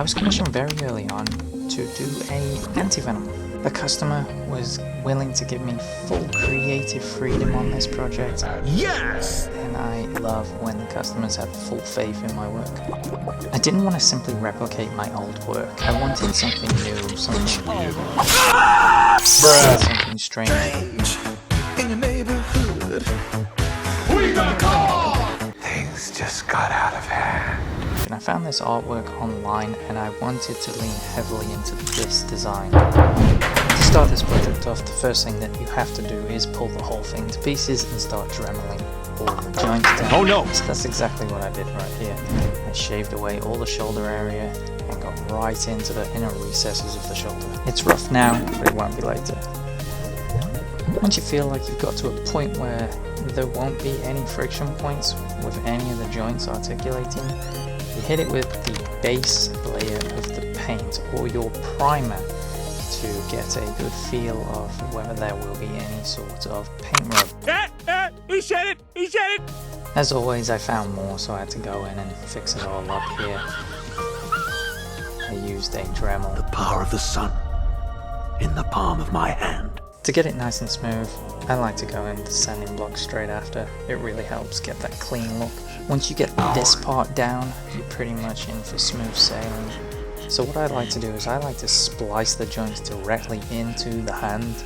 was commissioned very early on to do a Anti-Venom. The customer was willing to give me full creative freedom on this project. Yes! And I love when the customers have full faith in my work. I didn't want to simply replicate my old work. I wanted something new, something strange. In your neighborhood. We got caught! Things just got out of hand. And I found this artwork online and I wanted to lean heavily into this design. To start this project off, the first thing that you have to do is pull the whole thing to pieces and start dremeling all the joints down. Oh no! So that's exactly what I did right here. I shaved away all the shoulder area and got right into the inner recesses of the shoulder. It's rough now, but it won't be later. Once you feel like you've got to a point where there won't be any friction points with any of the joints articulating, you hit it with the base layer of the paint or your primer to get a good feel of whether there will be any sort of paint rub. He said it! He said it! As always, I found more, so I had to go in and fix it all up here. I used a Dremel. The power of the sun in the palm of my hand. To get it nice and smooth, I like to go in with the sanding block straight after. It really helps get that clean look. Once you get this part down, you're pretty much in for smooth sailing. So what I like to do is I like to splice the joints directly into the hand.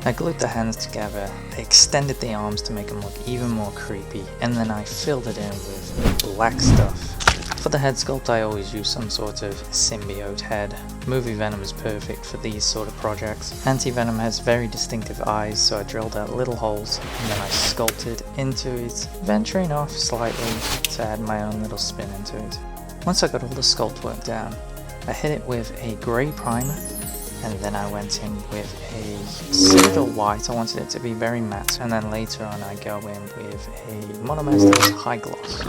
I glued the hands together, I extended the arms to make them look even more creepy, and then I filled it in with black stuff. For the head sculpt, I always use some sort of symbiote head. Movie Venom is perfect for these sort of projects. Anti-Venom has very distinctive eyes, so I drilled out little holes and then I sculpted into it, venturing off slightly to add my own little spin into it. Once I got all the sculpt work down, I hit it with a grey primer, and then I went in with a silver white. I wanted it to be very matte, and then later on I go in with a Monomasters high gloss.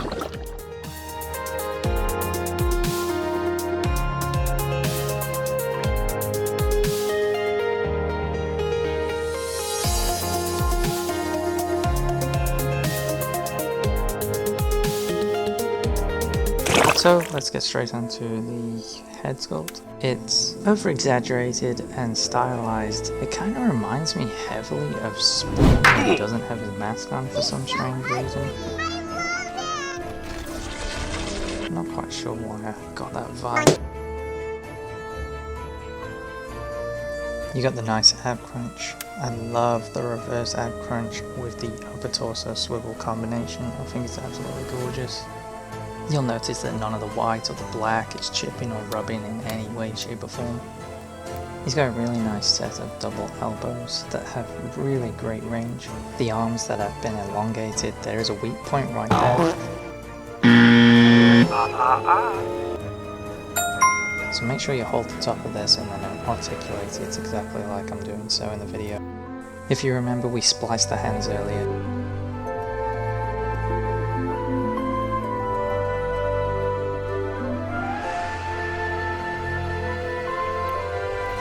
So let's get straight onto the head sculpt. It's over-exaggerated and stylized. It kind of reminds me heavily of Spawn, who doesn't have his mask on for some strange reason. I'm not quite sure why I got that vibe. You got the nice ab crunch. I love the reverse ab crunch with the upper torso swivel combination. I think it's absolutely gorgeous. You'll notice that none of the white or the black is chipping or rubbing in any way, shape or form. He's got a really nice set of double elbows that have really great range. The arms that have been elongated, there is a weak point right there. So make sure you hold the top of this and then articulate it exactly like I'm doing so in the video. If you remember, we spliced the hands earlier.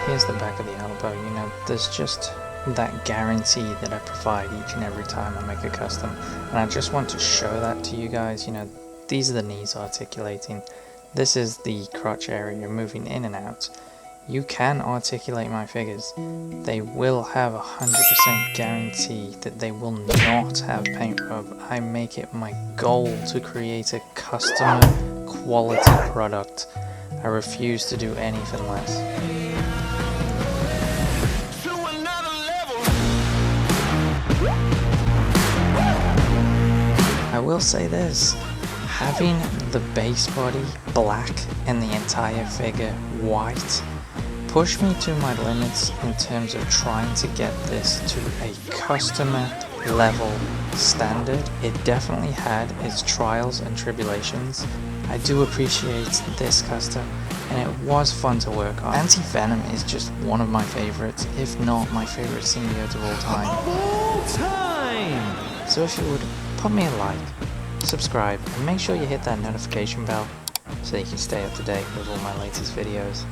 Here's the back of the elbow. You know, there's just that guarantee that I provide each and every time I make a custom, and I just want to show that to you guys. You know, these are the knees articulating, this is the crotch area moving in and out. You can articulate my figures. They will have 100% guarantee that they will not have paint rub. I make it my goal to create a customer quality product. I refuse to do anything less. I will say this, having the base body black and the entire figure white pushed me to my limits in terms of trying to get this to a customer level standard. It definitely had its trials and tribulations. I do appreciate this custom, and it was fun to work on. Anti-Venom is just one of my favorites, if not my favorite symbiote of all time. So if you would, put me a like, subscribe, and make sure you hit that notification bell so you can stay up to date with all my latest videos.